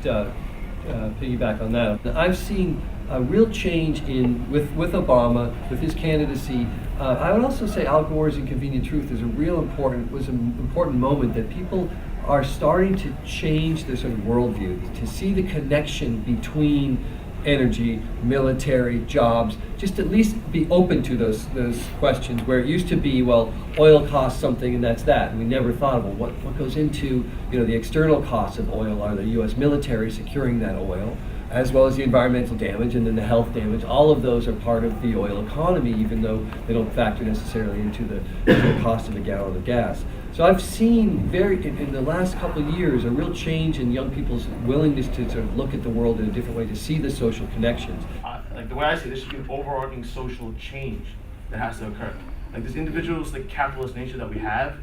piggyback on that. I've seen a real change with Obama, with his candidacy. I would also say Al Gore's Inconvenient Truth was an important moment that people are starting to change their sort of worldview, to see the connection between energy, military, jobs, just at least be open to those questions, where it used to be, well, oil costs something and that's that. And we never thought of, well, what goes into, the external costs of oil. Are the US military securing that oil, as well as the environmental damage and then the health damage? All of those are part of the oil economy, even though they don't factor necessarily into the cost of a gallon of gas. So I've seen in the last couple of years a real change in young people's willingness to sort of look at the world in a different way, to see the social connections. Like the way I see it, there should be an overarching social change that has to occur. Like this individualistic capitalist nature that we have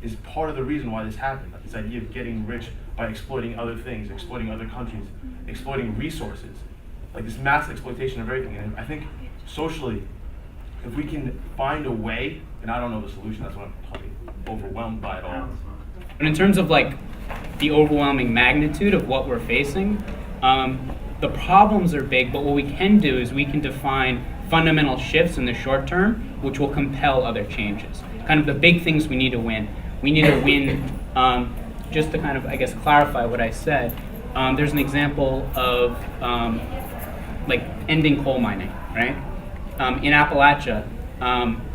is part of the reason why this happened. Like this idea of getting rich by exploiting other things, exploiting other countries, exploiting resources. Like this mass exploitation of everything. And I think socially, if we can find a way, and I don't know the solution, that's what I'm probably overwhelmed by it all. But in terms of like the overwhelming magnitude of what we're facing, the problems are big, but what we can do is we can define fundamental shifts in the short term, which will compel other changes. Kind of the big things we need to win. We need to win, just to kind of, I guess, clarify what I said, there's an example of like ending coal mining, right? In Appalachia,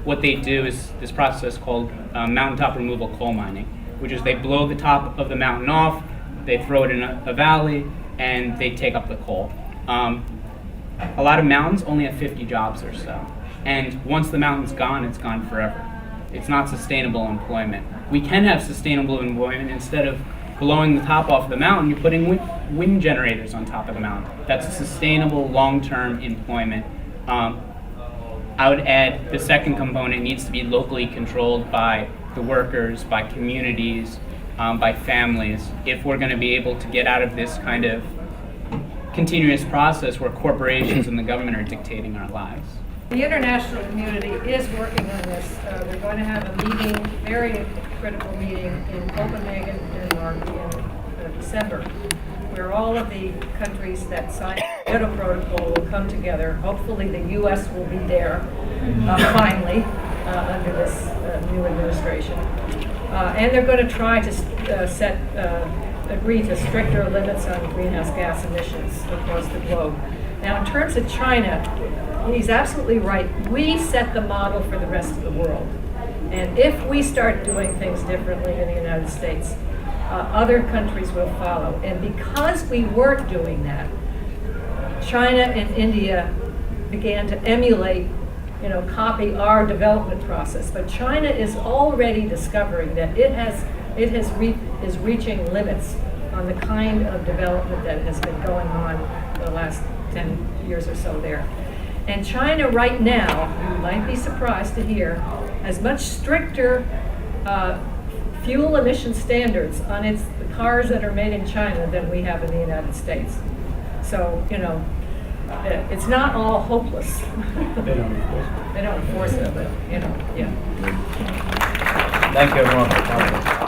what they do is this process called mountaintop removal coal mining, which is they blow the top of the mountain off, they throw it in a valley, and they take up the coal. A lot of mountains only have 50 jobs or so. And once the mountain's gone, it's gone forever. It's not sustainable employment. We can have sustainable employment. Instead of blowing the top off the mountain, you're putting wind generators on top of the mountain. That's a sustainable long-term employment. I would add the second component needs to be locally controlled by the workers, by communities, by families, if we're going to be able to get out of this kind of continuous process where corporations and the government are dictating our lives. The international community is working on this. We're going to have a meeting, very critical meeting in Copenhagen, Denmark in December, where all of the countries that signed the Kyoto Protocol will come together. Hopefully the U.S. will be there finally under this new administration. And they're going to try to agree to stricter limits on greenhouse gas emissions across the globe. Now, in terms of China, he's absolutely right. We set the model for the rest of the world. And if we start doing things differently in the United States, other countries will follow. And because we weren't doing that, China and India began to emulate, copy our development process. But China is already discovering that it is reaching limits on the kind of development that has been going on for the last 10 years or so there. And China right now, you might be surprised to hear, has much stricter fuel emission standards on the cars that are made in China than we have in the United States. So, it's not all hopeless. They don't enforce it. They don't enforce it, but, yeah. Thank you everyone for coming.